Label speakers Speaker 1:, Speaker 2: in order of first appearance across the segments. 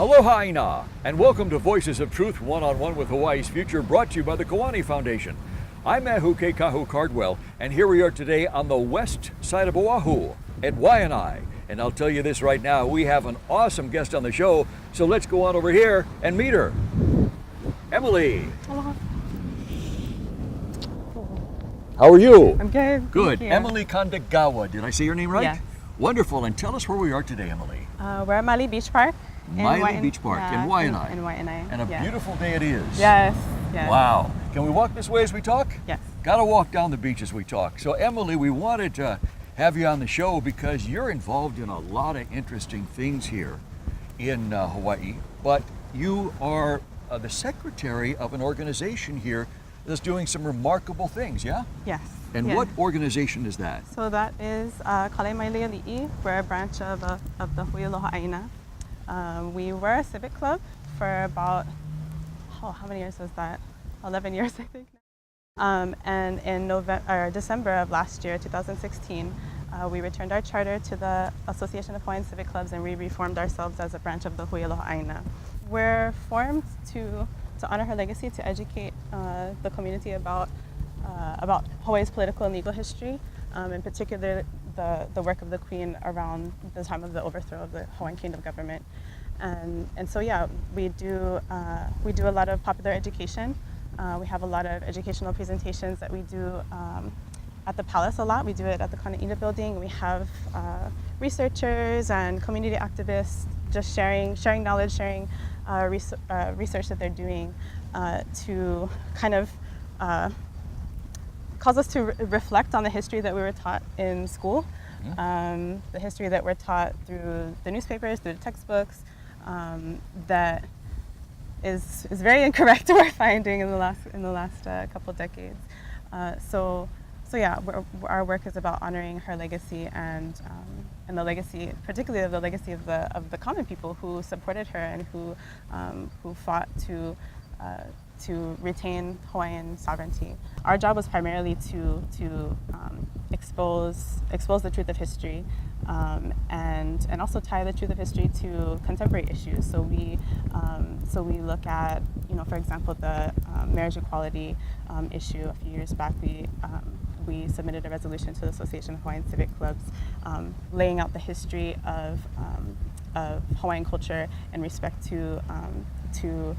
Speaker 1: Aloha Ina, and welcome to Voices of Truth One-on-One with Hawaii's Future, brought to you by the Kiwani Foundation. I'm Mahuke Kahu Cardwell, and here we are today on the west side of Oahu at Waianae. And I'll tell you this right now, we have an awesome guest on the show, so let's go on over here and meet her. Emily.
Speaker 2: Aloha.
Speaker 1: How are you?
Speaker 2: I'm good.
Speaker 1: Good. Emily Kandagawa, did I say your name right?
Speaker 2: Yes.
Speaker 1: Wonderful, and tell us where we are today, Emily.
Speaker 2: We're at Maili Beach Park.
Speaker 1: Maili Beach Park in Waianae.
Speaker 2: In Waianae.
Speaker 1: And a beautiful day it is.
Speaker 2: Yes. Yes.
Speaker 1: Wow. Can we walk this way as we talk?
Speaker 2: Yes.
Speaker 1: Got to walk down the beach as we talk. So Emily, we wanted to have you on the show because you're involved in a lot of interesting things here in Hawaii, but you are the secretary of an organization here that's doing some remarkable things, yeah?
Speaker 2: Yes.
Speaker 1: And what organization is that?
Speaker 2: So that is Kale Maili Ali'i. We're a branch of the Hui Aloha Aina. We were a civic club for about, how many years was that? 11 years, I think. And in December of last year, 2016, we returned our charter to the Association of Hawaiian Civic Clubs, and we reformed ourselves as a branch of the Hui Aloha Aina. We're formed to honor her legacy, to educate the community about Hawaii's political and legal history, in particular the work of the Queen around the time of the overthrow of the Hawaiian Kingdom government. And so yeah, we do a lot of popular education. We have a lot of educational presentations that we do at the Palace a lot. We do it at the Kanaina building. We have researchers and community activists just sharing knowledge, sharing research that they're doing to kind of cause us to reflect on the history that we were taught in school, the history that we're taught through the newspapers, through the textbooks, that is very incorrect, we're finding in the last couple decades. So yeah, our work is about honoring her legacy and the legacy, particularly the legacy of the common people who supported her and who fought to retain Hawaiian sovereignty. Our job was primarily to expose the truth of history, and also tie the truth of history to contemporary issues. So we look at, for example, the marriage equality issue. A few years back, we submitted a resolution to the Association of Hawaiian Civic Clubs, laying out the history of Hawaiian culture in respect to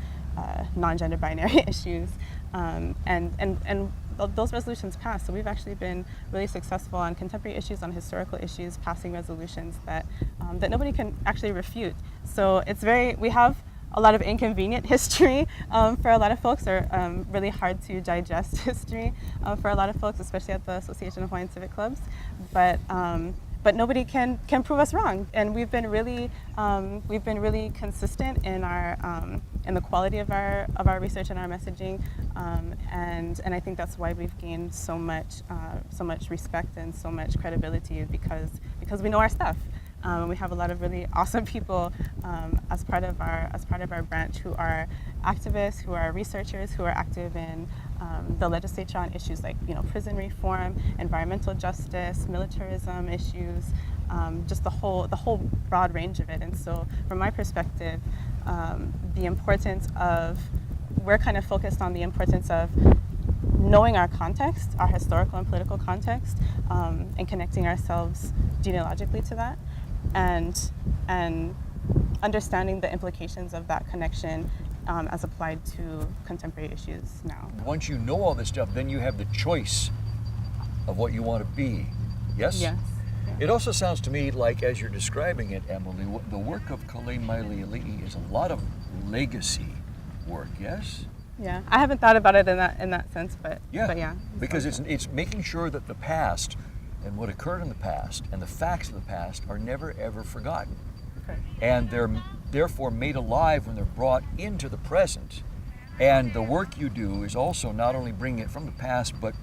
Speaker 2: non-gender binary issues, and those resolutions passed. So we've actually been really successful on contemporary issues, on historical issues, passing resolutions that nobody can actually refute. So we have a lot of inconvenient history for a lot of folks, or really hard to digest history for a lot of folks, especially at the Association of Hawaiian Civic Clubs. But nobody can prove us wrong, and we've been really consistent in the quality of our research and our messaging, and I think that's why we've gained so much respect and so much credibility, because we know our stuff. We have a lot of really awesome people as part of our branch who are activists, who are researchers, who are active in the legislature on issues like prison reform, environmental justice, militarism issues, just the whole broad range of it. And so, from my perspective, we're kind of focused on the importance of knowing our context, our historical and political context, and connecting ourselves genealogically to that, and understanding the implications of that connection as applied to contemporary issues now.
Speaker 1: Once you know all this stuff, then you have the choice of what you want to be. Yes?
Speaker 2: Yes. Yeah.
Speaker 1: It also sounds to me like, as you're describing it, Emily, the work of Kale Maili Ali'i is a lot of legacy work, yes?
Speaker 2: Yeah, I haven't thought about it in that sense, but yeah.
Speaker 1: Because it's making sure that the past and what occurred in the past and the facts of the past are never ever forgotten.
Speaker 2: Okay.
Speaker 1: And they're therefore made alive when they're brought into the present. And the work you do is also not only bringing it from the past, but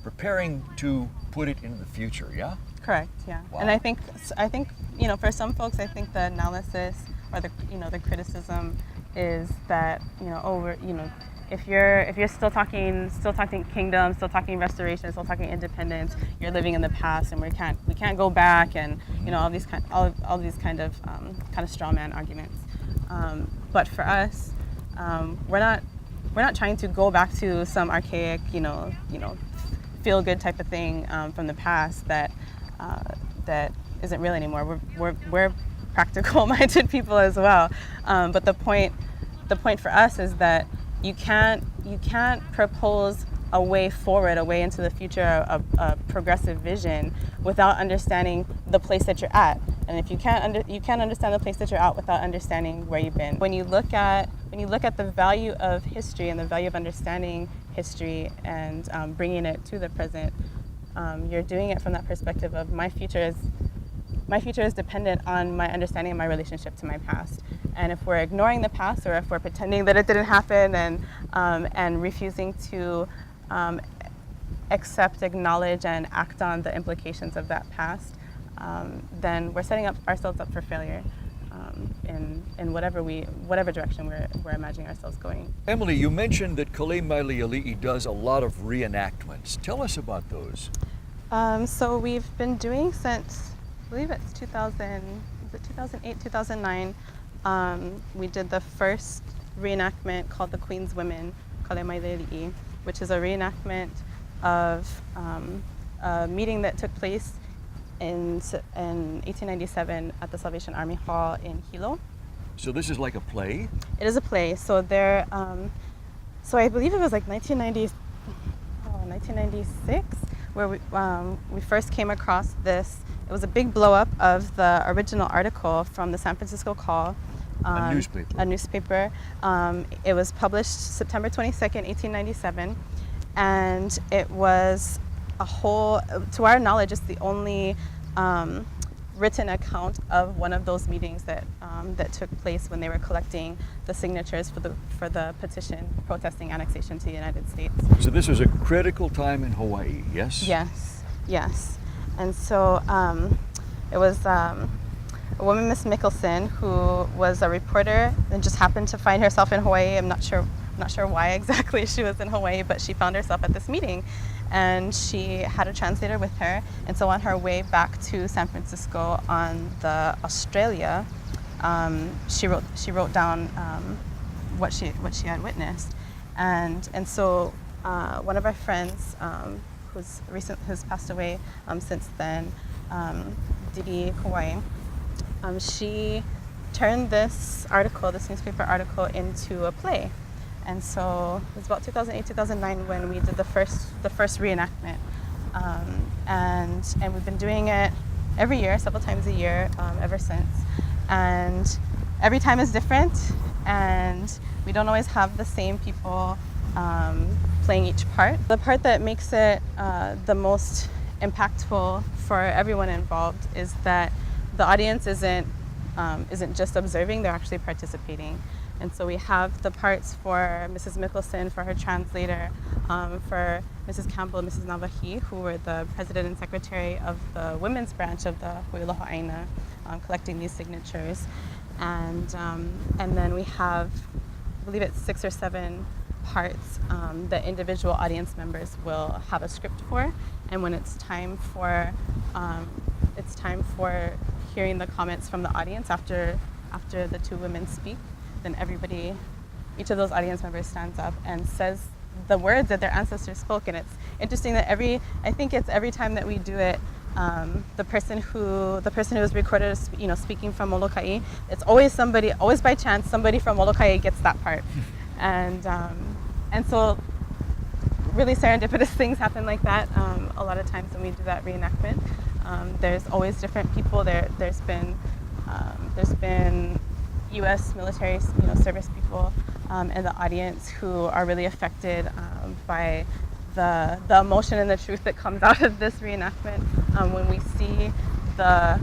Speaker 1: preparing to put it into the future, yeah?
Speaker 2: Correct, yeah.
Speaker 1: Wow.
Speaker 2: And I think for some folks, I think the analysis or the criticism is that if you're still talking kingdom, still talking restoration, still talking independence, you're living in the past, and we can't go back, and all these kind of straw man arguments. But for us, we're not trying to go back to some archaic, feel good type of thing from the past that isn't real anymore. We're practical minded people as well. But the point for us is that you can't propose a way forward, a way into the future, a progressive vision without understanding the place that you're at. And if you can't understand the place that you're at without understanding where you've been. When you look at the value of history and the value of understanding history and bringing it to the present, you're doing it from that perspective of my future is dependent on my understanding of my relationship to my past. And if we're ignoring the past, or if we're pretending that it didn't happen, and refusing to accept, acknowledge, and act on the implications of that past, then we're setting ourselves up for failure in whatever direction we're imagining ourselves going.
Speaker 1: Emily, you mentioned that Kaleimaileali'i does a lot of reenactments. Tell us about those.
Speaker 2: So we've been doing since, I believe it's 2008, 2009. We did the first reenactment called The Queen's Women, Kaleimaileali'i, which is a reenactment of a meeting that took place in 1897 at the Salvation Army Hall in Hilo.
Speaker 1: So this is like a play?
Speaker 2: It is a play. So there, so I believe it was like 1996 where we first came across this. It was a big blow up of the original article from the San Francisco Call.
Speaker 1: A newspaper.
Speaker 2: It was published September 22nd, 1897, and it was to our knowledge, it's the only written account of one of those meetings that took place when they were collecting the signatures for the petition protesting annexation to the United States.
Speaker 1: So this was a critical time in Hawaii, yes?
Speaker 2: Yes. And so it was a woman, Miss Mickelson, who was a reporter and just happened to find herself in Hawaii. I'm not sure why exactly she was in Hawaii, but she found herself at this meeting, and she had a translator with her. And so on her way back to San Francisco on the Australia, she wrote down what she had witnessed, and so one of our friends who's passed away since then, Didi Kauai, she turned this newspaper article into a play. And so it was about 2008, 2009 when we did the first reenactment. And we've been doing it every year, several times a year, ever since. And every time is different, and we don't always have the same people playing each part. The part that makes it the most impactful for everyone involved is that the audience isn't just observing, they're actually participating. And so we have the parts for Mrs. Mickelson, for her translator, for Mrs. Campbell and Mrs. Navahi, who were the president and secretary of the women's branch of the Huiloha Aina, collecting these signatures. And then we have, I believe it's 6 or 7 parts that individual audience members will have a script for. And when it's time for hearing the comments from the audience after the two women speak, then each of those audience members stands up and says the words that their ancestors spoke. And it's interesting that every time that we do it, the person who is recorded, speaking from Molokai, it's always by chance somebody from Molokai gets that part, and so really serendipitous things happen like that. A lot of times when we do that reenactment, there's always different people there. There's been U.S. military, service people in the audience who are really affected by the emotion and the truth that comes out of this reenactment when we see the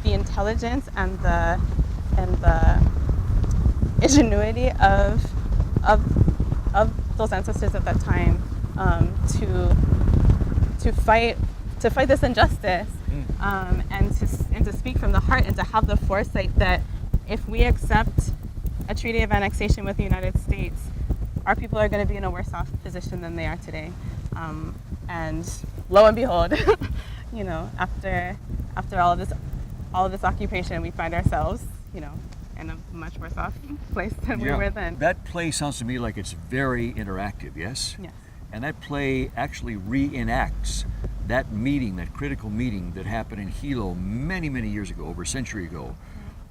Speaker 2: intelligence and the ingenuity of those ancestors at that time to fight this injustice, and to speak from the heart, and to have the foresight that if we accept a treaty of annexation with the United States, our people are going to be in a worse off position than they are today. And lo and behold, after all of this occupation, we find ourselves, in a much worse off place than we were then.
Speaker 1: That play sounds to me like it's very interactive, yes?
Speaker 2: Yes.
Speaker 1: And that play actually reenacts that meeting, that critical meeting that happened in Hilo many, many years ago, over a century ago,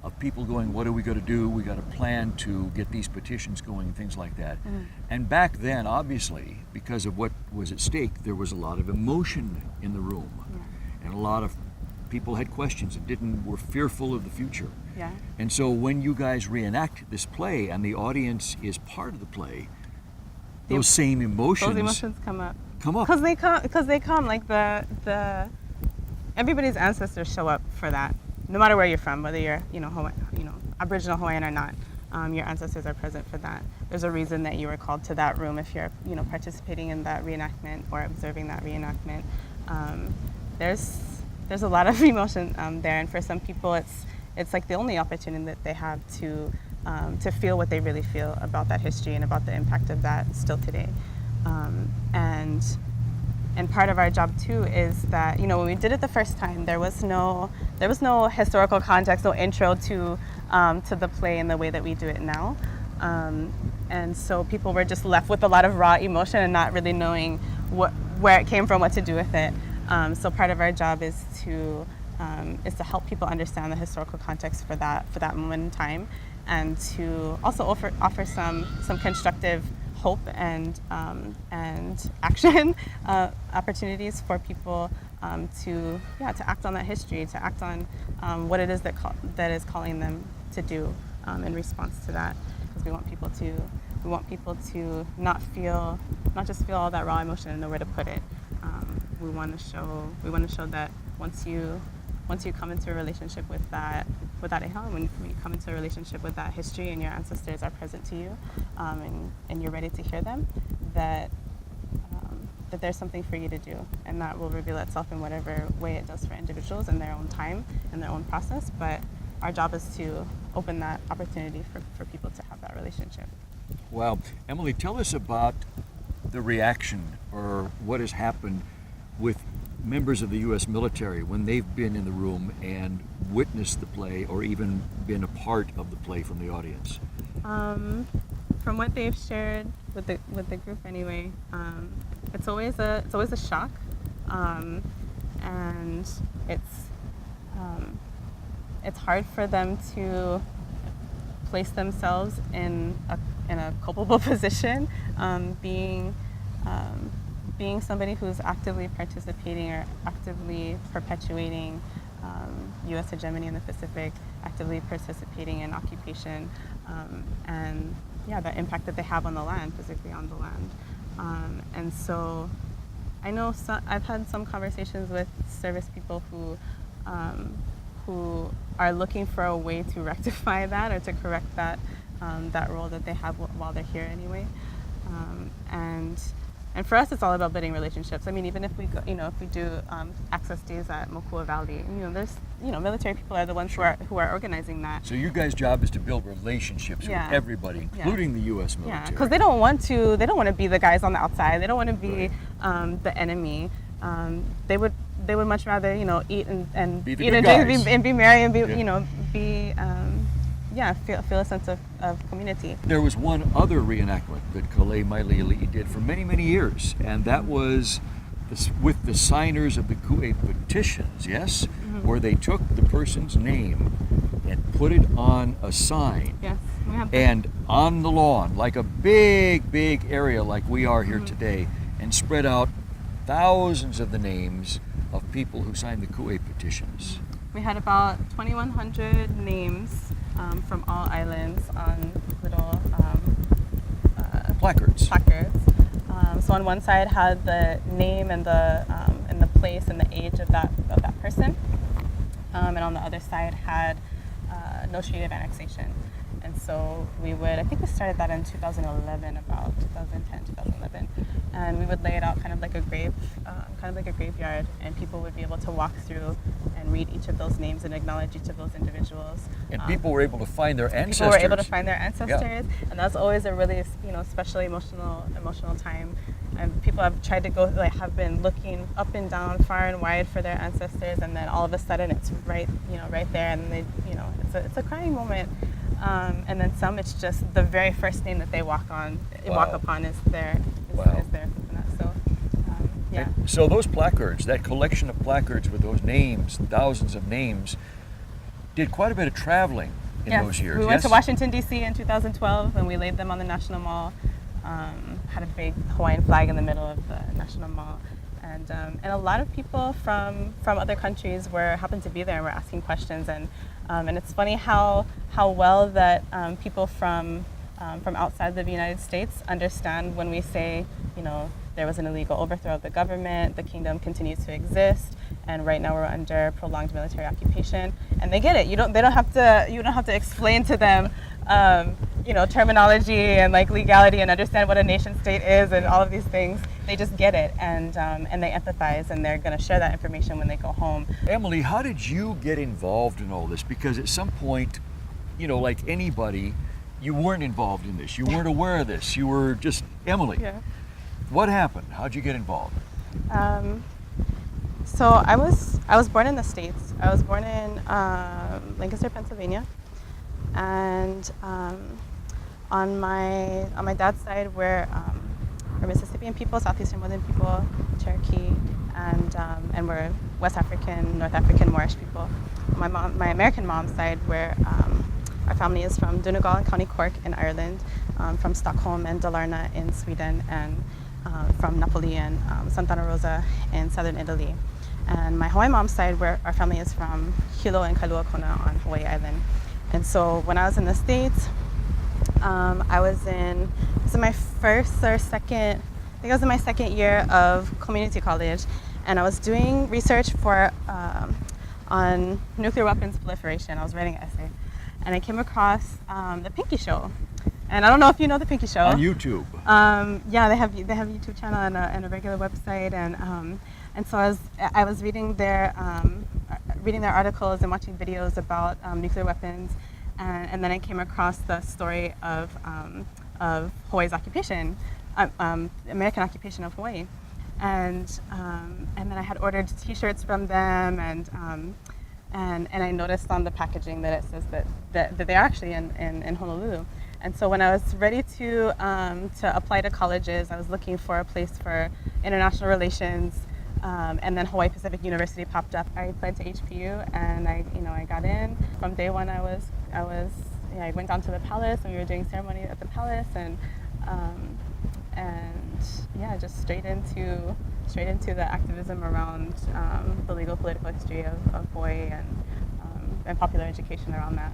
Speaker 1: of people going, what are we going to do? We got a plan to get these petitions going, things like that. And back then, obviously, because of what was at stake, there was a lot of emotion in the room. And a lot of people had questions and were fearful of the future.
Speaker 2: Yeah.
Speaker 1: And so when you guys reenact this play and the audience is part of the play, those same emotions.
Speaker 2: Those emotions come up.
Speaker 1: Come up.
Speaker 2: Because they come like the everybody's ancestors show up for that. No matter where you're from, whether you're Aboriginal Hawaiian or not, your ancestors are present for that. There's a reason that you were called to that room if you're participating in that reenactment or observing that reenactment. There's a lot of emotion there, and for some people it's like the only opportunity that they have to feel what they really feel about that history and about the impact of that still today. And part of our job too is that when we did it the first time, there was no historical context, no intro to the play in the way that we do it now, and so people were just left with a lot of raw emotion and not really knowing where it came from, what to do with it. So part of our job is to help people understand the historical context for that moment in time, and to also offer some constructive hope and action opportunities for people to act on that history, to act on what it is that is calling them to do in response to that, because we want people to not just feel all that raw emotion and know where to put it. We want to show that once you come into a relationship with that eha, when you come into a relationship with that history and your ancestors are present to you, and you're ready to hear them, that there's something for you to do, and that will reveal itself in whatever way it does for individuals in their own time and their own process. But our job is to open that opportunity for people to have that relationship.
Speaker 1: Wow. Emily, tell us about the reaction or what has happened with members of the U.S. military when they've been in the room and witnessed the play, or even been a part of the play from the audience.
Speaker 2: From what they've shared with the group anyway, it's always a shock, and it's hard for them to place themselves in a culpable position, being somebody who's actively participating or actively perpetuating U.S. hegemony in the Pacific, actively participating in occupation, and the impact that they have on the land, physically on the land. And so I know I've had some conversations with service people who are looking for a way to rectify that or to correct that role that they have while they're here anyway. And for us, it's all about building relationships. I mean, even if we go, if we do access days at Mokua Valley, there's military people are the ones who are organizing that.
Speaker 1: So your guys' job is to build relationships with everybody, including the U.S. military.
Speaker 2: Yeah, because they don't want to be the guys on the outside. They don't want to be the enemy. They would much rather eat and
Speaker 1: be the
Speaker 2: eat
Speaker 1: good
Speaker 2: and
Speaker 1: guys.
Speaker 2: drink and be merry and be feel a sense of community.
Speaker 1: There was one other reenactment that Kalei Maili'ili'i did for many, many years, and that was with the signers of the Coup Petitions, yes? Mm-hmm. Where they took the person's name and put it on a sign.
Speaker 2: Yes, we have that.
Speaker 1: And on the lawn, like a big, big area like we are here today, and spread out thousands of the names of people who signed the Coup Petitions.
Speaker 2: We had about 2,100 names from all islands on little
Speaker 1: placards.
Speaker 2: So on one side had the name and the place and the age of that person, and on the other side had no treaty of annexation. And so I think we started that in 2011, about 2010, 2011, and we would lay it out kind of like a graveyard, and people would be able to walk through and read each of those names and acknowledge each of those individuals.
Speaker 1: And people were able to find their ancestors. And that's always a really especially emotional time. And people have tried to go, have been looking up and down, far and wide for their ancestors, and then all of a sudden it's right there, and they, it's a crying moment.
Speaker 2: and then some it's just the very first name that they walk upon is their coconut. So yeah.
Speaker 1: And so those placards, that collection of placards with those names, thousands of names, did quite a bit of traveling in those years.
Speaker 2: We went to Washington, D.C. in 2012, and we laid them on the National Mall. Had a big Hawaiian flag in the middle of the National Mall. And a lot of people from other countries happened to be there and were asking questions. And it's funny how well that people from outside the United States understand when we say, there was an illegal overthrow of the government, the kingdom continues to exist, and right now we're under prolonged military occupation, and they get it. You don't have to explain to them, terminology and like legality and understand what a nation state is and all of these things. They just get it, and they empathize, and they're going to share that information when they go home.
Speaker 1: Emily, how did you get involved in all this? Because at some point, like anybody, you weren't involved in this. You weren't aware of this. You were just Emily.
Speaker 2: Yeah.
Speaker 1: What happened? How'd you get involved?
Speaker 2: So I was born in the States. I was born in Lancaster, Pennsylvania, and on my dad's side we're Mississippian people, Southeastern Woodland people, Cherokee, and we're West African, North African Moorish people. My American mom's side, our family is from Donegal and County Cork in Ireland, from Stockholm and Dalarna in Sweden, and from Napoli and Sant'Anna Rosa in southern Italy. And my Hawaiian mom's side, where our family is from Hilo and Kailua Kona on Hawaii Island. And so when I was in the States, I was in my first or second, I think I was in my second year of community college, and I was doing research on nuclear weapons proliferation. I was writing an essay, and I came across the Pinky Show. And I don't know if you know the Pinky Show.
Speaker 1: On YouTube.
Speaker 2: Yeah, they have a YouTube channel and a regular website, and so I was reading their articles and watching videos about nuclear weapons, and then I came across the story of Hawaii's occupation, American occupation of Hawaii, and then I had ordered T-shirts from them, and I noticed on the packaging that it says that they're actually in Honolulu. And so when I was ready to apply to colleges, I was looking for a place for international relations, and then Hawaii Pacific University popped up. I applied to HPU, and I got in. From day one, I went down to the palace, and we were doing ceremony at the palace, and just straight into the activism around the legal political history of Hawaii and popular education around that.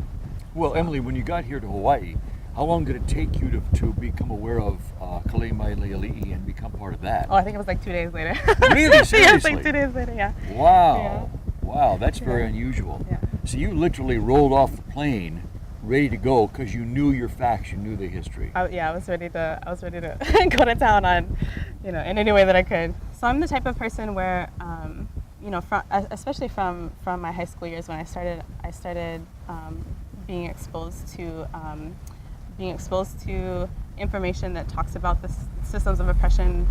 Speaker 1: Well, Emily, when you got here to Hawaii, how long did it take you to become aware of Kalemaileali'i and become part of that?
Speaker 2: Oh, I think it was like 2 days later.
Speaker 1: Really? Seriously?
Speaker 2: Yeah, it was like 2 days later, yeah.
Speaker 1: Wow.
Speaker 2: Yeah.
Speaker 1: Wow, that's very unusual.
Speaker 2: Yeah.
Speaker 1: So you literally rolled off the plane ready to go because you knew your facts, you knew the history.
Speaker 2: I was ready to go to town on, in any way that I could. So I'm the type of person where, especially from my high school years when I started being exposed to information that talks about the systems of oppression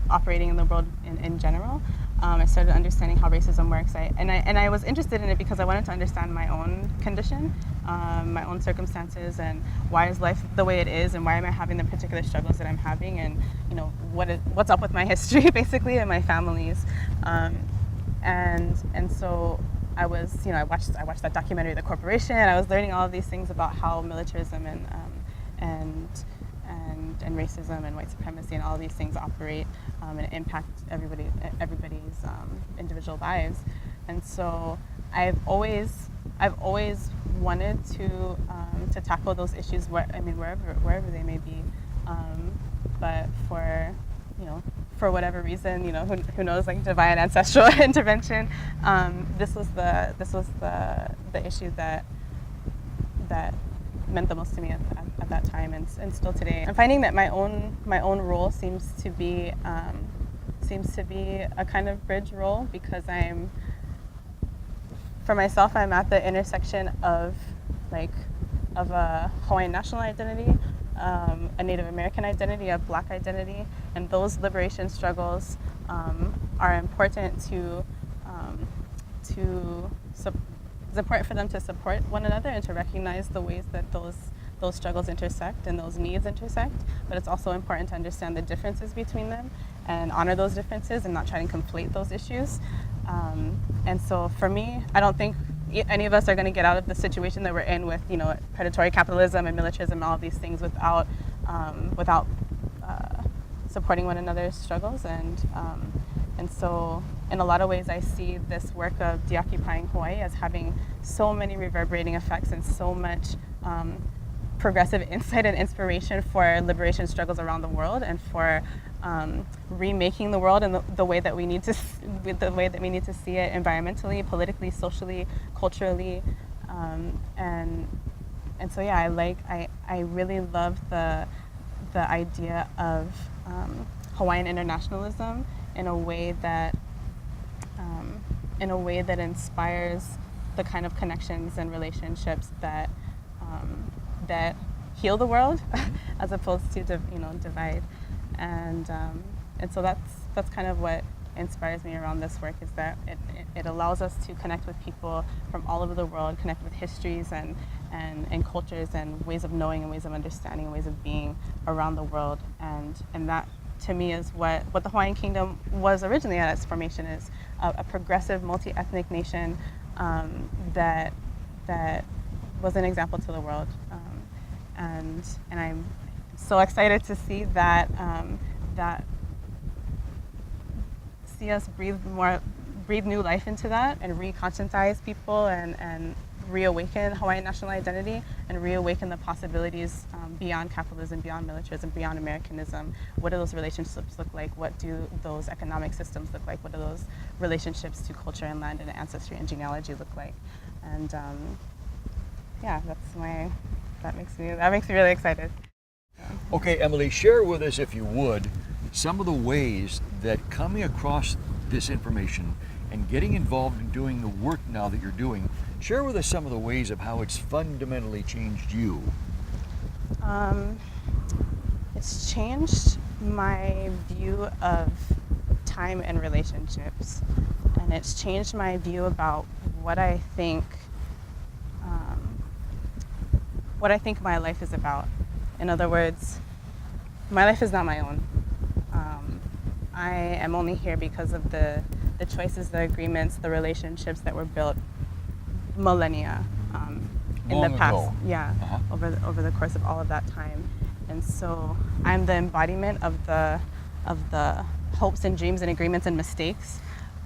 Speaker 2: operating in the world in general. I started understanding how racism works, and I was interested in it because I wanted to understand my own condition, my own circumstances, and why is life the way it is, and why am I having the particular struggles that I'm having, and what's up with my history basically and my family's, and so I was I watched that documentary, The Corporation. I was learning all of these things about how militarism and racism and white supremacy and all of these things operate and impact everybody's individual lives. And so I've always wanted to tackle those issues wherever they may be, but for whatever reason, who knows, like divine ancestral intervention, this was the issue that meant the most to me at that time, and still today. I'm finding that my own role seems to be a kind of bridge role, because for myself, I'm at the intersection of a Hawaiian national identity, a Native American identity, a Black identity, and those liberation struggles are important to it's important for them to support one another and to recognize the ways that those struggles intersect and those needs intersect, but it's also important to understand the differences between them and honor those differences and not try and conflate those issues. And so for me, I don't think any of us are going to get out of the situation that we're in with, you know, predatory capitalism and militarism and all of these things without supporting one another's struggles. And so in a lot of ways, I see this work of deoccupying Hawaii as having so many reverberating effects and so much progressive insight and inspiration for liberation struggles around the world and for remaking the world in the way that we need to see it environmentally, politically, socially, culturally, and so yeah, I really love the idea of Hawaiian internationalism in a way that inspires the kind of connections and relationships that heal the world as opposed to divide, and so that's kind of what inspires me around this work, is that it allows us to connect with people from all over the world, connect with histories and cultures and ways of knowing and ways of understanding and ways of being around the world, and that to me is what the Hawaiian Kingdom was originally at its formation, is a progressive multi-ethnic nation that was an example to the world, and I'm so excited to see that see us breathe new life into that and re-conscientize people and reawaken Hawaiian national identity and reawaken the possibilities beyond capitalism, beyond militarism, beyond Americanism. What do those relationships look like? What do those economic systems look like? What do those relationships to culture and land and ancestry and genealogy look like? And yeah, that makes me really excited.
Speaker 1: Okay, Emily, share with us, if you would, some of the ways that coming across this information and getting involved in doing the work now that you're doing, share with us some of the ways of how it's fundamentally changed you.
Speaker 2: It's changed my view of time and relationships, and it's changed my view about what I think my life is about. In other words, my life is not my own. I am only here because of the choices, the agreements, the relationships that were built millennia in
Speaker 1: Long
Speaker 2: the past.
Speaker 1: ago.
Speaker 2: Yeah, over the course of all of that time. And so I'm the embodiment of the hopes and dreams and agreements and mistakes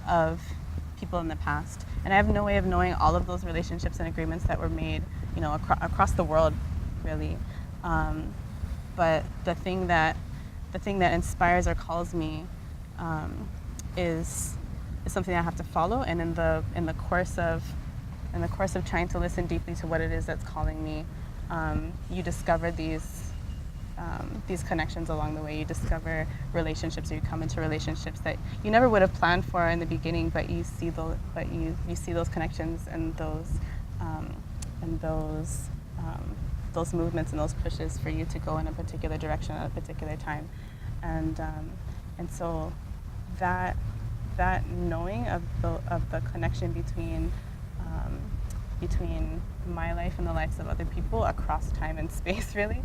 Speaker 2: of people in the past. And I have no way of knowing all of those relationships and agreements that were made, across the world, really. But the thing that inspires or calls me is something I have to follow. And in the course of trying to listen deeply to what it is that's calling me, you discover these connections along the way. You discover relationships, or you come into relationships that you never would have planned for in the beginning, but you see those connections and those movements and those pushes for you to go in a particular direction at a particular time, and so that knowing of the connection between my life and the lives of other people across time and space, really,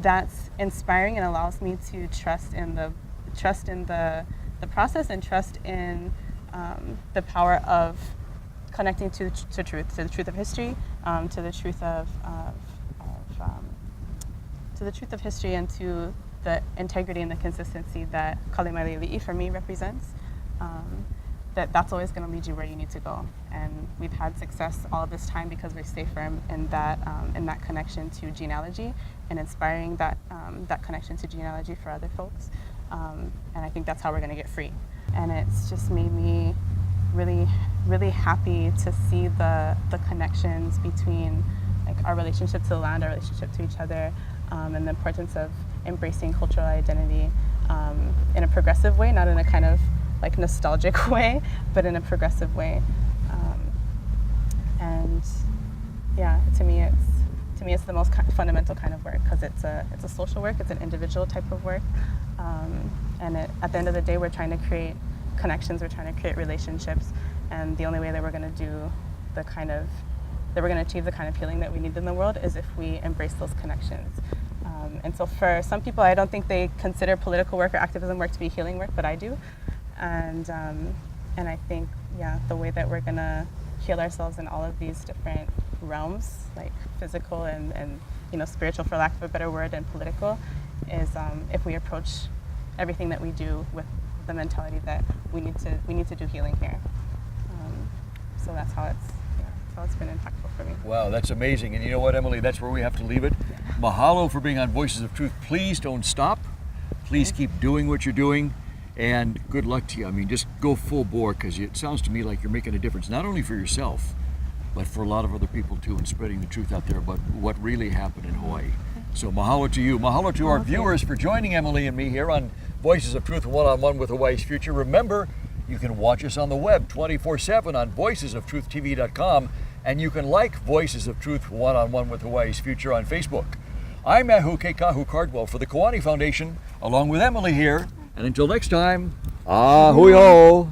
Speaker 2: that's inspiring and allows me to trust in the process and trust in the power of connecting to truth, to the truth of history, to the truth of history, and to the integrity and the consistency that Kalemailei'i for me represents. That's always going to lead you where you need to go, and we've had success all of this time because we stay firm in that connection to genealogy and inspiring that connection to genealogy for other folks, and I think that's how we're going to get free. And it's just made me really, really happy to see the connections between our relationship to the land, our relationship to each other, and the importance of embracing cultural identity in a progressive way, not in a kind of nostalgic way, but in a progressive way. And yeah, to me it's the most fundamental kind of work, because it's a social work, it's an individual type of work, and at the end of the day, we're trying to create connections, we're trying to create relationships, and the only way that we're going to do the kind of that we're going to achieve the kind of healing that we need in the world is if we embrace those connections. And so for some people, I don't think they consider political work or activism work to be healing work, but I do. And I think, yeah, the way that we're going to heal ourselves in all of these different realms, like physical and spiritual, for lack of a better word, and political, is if we approach everything that we do with the mentality that we need to do healing here. So that's how it's been impactful for me.
Speaker 1: Wow, that's amazing. And you know what, Emily, that's where we have to leave it. Mahalo for being on Voices of Truth. Please don't stop. Please keep doing what you're doing. And good luck to you. I mean, just go full bore, because it sounds to me like you're making a difference, not only for yourself, but for a lot of other people too, and spreading the truth out there about what really happened in Hawaii. So mahalo to you. Mahalo to our viewers for joining Emily and me here on Voices of Truth One-on-One with Hawaii's Future. Remember, you can watch us on the web 24/7 on voicesoftruth.tv.com, and you can like Voices of Truth One-on-One with Hawaii's Future on Facebook. I'm Ahu Kahu Cardwell for the Kiwani Foundation, along with Emily here. And until next time, ahui ho!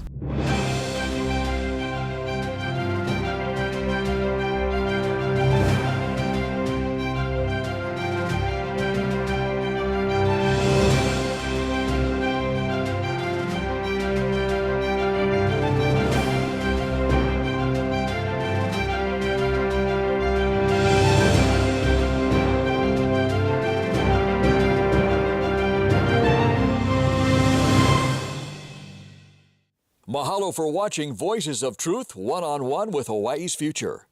Speaker 1: Mahalo for watching Voices of Truth One-on-One with Hawaii's Future.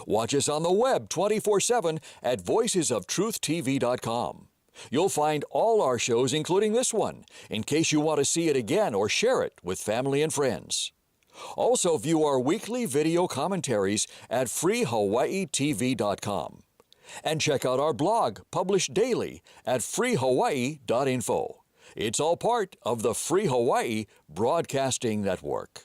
Speaker 1: Watch us on the web 24/7 at voicesoftruth.tv.com. You'll find all our shows, including this one, in case you want to see it again or share it with family and friends. Also view our weekly video commentaries at freehawaiitv.com. And check out our blog, published daily, at freehawaii.info. It's all part of the Free Hawaii Broadcasting Network.